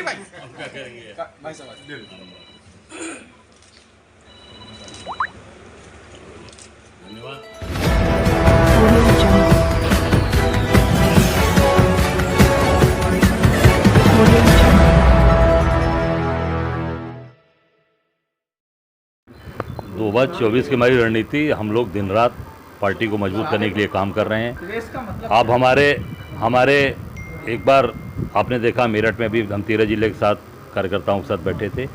भाई क्या करेंगे भाई साहब। धन्यवाद। दो बार 24 की हमारी रणनीति, हम लोग दिन रात पार्टी को मजबूत करने के लिए काम कर रहे हैं। आप हमारे एक बार आपने देखा मेरठ में भी हम 13 जिले के साथ कार्यकर्ताओं के साथ बैठे थे।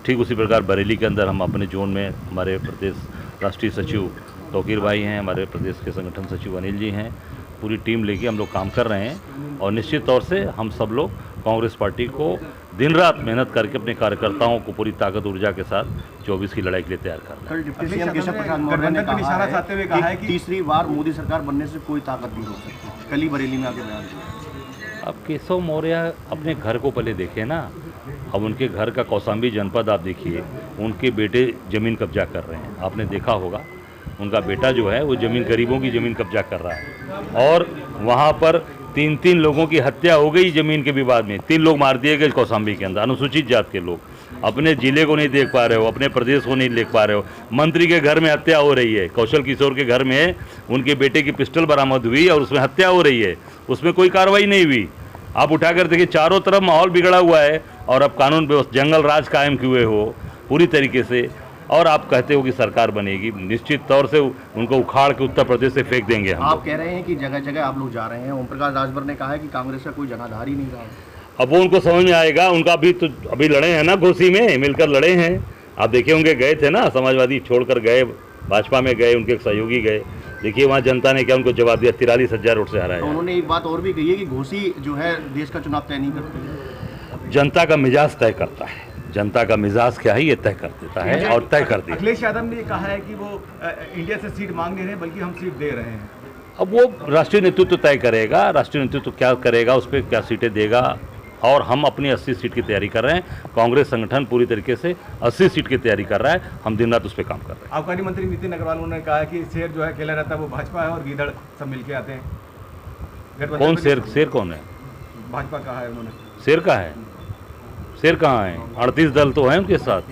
ठीक उसी प्रकार बरेली के अंदर हम अपने जोन में हमारे प्रदेश राष्ट्रीय सचिव तौकीर भाई हैं, हमारे प्रदेश के संगठन सचिव अनिल जी हैं, पूरी टीम लेके हम लोग काम कर रहे हैं। और निश्चित तौर से हम सब लोग कांग्रेस पार्टी को दिन रात मेहनत करके अपने कार्यकर्ताओं को पूरी ताकत ऊर्जा के साथ 24 की लड़ाई के लिए तैयार करना है। कल डिप्टी सीएम केशव प्रसाद मौर्य ने कहा है कि तीसरी बार मोदी सरकार बनने से कोई ताकत नहीं हो सकती। कल ही बरेली में आके बयान दिया। अब केशव मौर्य अपने घर को पहले देखे ना। अब उनके घर का कौशाम्बी जनपद आप देखिए, उनके बेटे ज़मीन कब्जा कर रहे हैं, आपने देखा होगा। उनका बेटा जो है वो ज़मीन, गरीबों की ज़मीन कब्जा कर रहा है। और वहाँ पर 3 लोगों की हत्या हो गई ज़मीन के विवाद में। 3 लोग मार दिए गए कौशाम्बी के अंदर, अनुसूचित जात के लोग। अपने ज़िले को नहीं देख पा रहे हो, अपने प्रदेश को नहीं देख पा रहे हो। मंत्री के घर में हत्या हो रही है, कौशल किशोर के घर में उनके बेटे की पिस्टल बरामद हुई और उसमें हत्या हो रही है, उसमें कोई कार्रवाई नहीं हुई। आप उठाकर देखिए, चारों तरफ माहौल बिगड़ा हुआ है और अब कानून व्यवस्था, जंगल राज कायम किए हो पूरी तरीके से। और आप कहते हो कि सरकार बनेगी, निश्चित तौर से उनको उखाड़ के उत्तर प्रदेश से फेंक देंगे हम। आप कह रहे हैं कि जगह जगह आप लोग जा रहे हैं। ओम प्रकाश राजभर ने कहा है कि कांग्रेस का कोई जनाधार ही नहीं रहा। अब वो उनको समझ में आएगा। उनका भी तो अभी लड़े हैं ना, घोसी में मिलकर लड़े हैं। आप देखिए, उनके गए थे ना, समाजवादी छोड़कर गए, भाजपा में गए, उनके सहयोगी गए। देखिए वहाँ जनता ने क्या उनको जवाब दिया, 43,000 वोट से हराया। तो उन्होंने एक बात और भी कही है कि घोसी जो है देश का चुनाव तय नहीं करती। जनता का मिजाज तय करता है, जनता का मिजाज क्या है ये तय कर देता है और तय कर देता है। अखिलेश यादव ने कहा है कि वो इंडिया से सीट मांग नहीं रहे बल्कि हम सीट दे रहे हैं। अब वो राष्ट्रीय नेतृत्व तय करेगा, राष्ट्रीय नेतृत्व क्या करेगा, उस पर क्या सीटें देगा। और हम अपनी 80 सीट की तैयारी कर रहे हैं। कांग्रेस संगठन पूरी तरीके से 80 सीट की तैयारी कर रहा है। हम दिन रात उस पर काम कर रहे हैं। आबकारी मंत्री नितिन अग्रवाल ने कहा है कि शेर जो है खेला रहता है वो भाजपा है और गीदड़ सब मिलके आते हैं। कौन शेर? शेर कौन है? भाजपा कहा है उन्होंने। शेर का है? शेर कहाँ है? 38 दल तो हैं उनके साथ।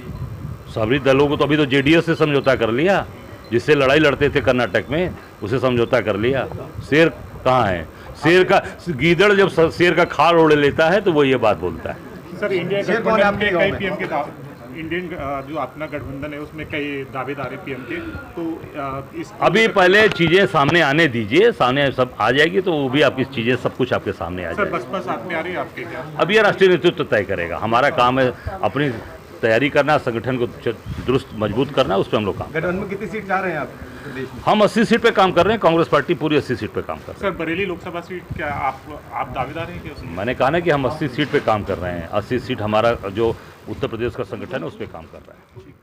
सभी दलों को तो अभी तो जेडीएस से समझौता कर लिया, जिससे लड़ाई लड़ते थे कर्नाटक में, उसे समझौता कर लिया। शेर कहाँ है? शेर का, गीदड़ जब शेर का खाल ओढ़ लेता है तो वो ये बात बोलता है। सर, इंडिया गठबंधन के कई पीएम के इंडियन जो अपना गठबंधन है उसमें कई दावेदार है पीएम के, तो इस अभी पहले चीजें सामने आने दीजिए, सामने सब आ जाएगी तो वो भी आपकी चीजें सब कुछ आपके सामने आ सर, जाएगी। बसपा साथ में आ रही है आपके क्या? अब ये राष्ट्रीय नेतृत्व तय करेगा। हमारा काम है अपनी तैयारी करना, संगठन को दुरुस्त मजबूत करना, उस पर हम लोग काम। गठबंधन में कितनी सीट चाह रहे हैं आप प्रदेश में? हम 80 सीट पे काम कर रहे हैं। कांग्रेस पार्टी पूरी 80 सीट पे काम कर रही है। सर, बरेली लोकसभा सीट क्या आप दावेदार हैं क्या उसमें? मैंने कहा ना कि हम 80 सीट पे काम कर रहे हैं। 80 सीट हमारा जो उत्तर प्रदेश का संगठन है उस पर काम कर रहा है।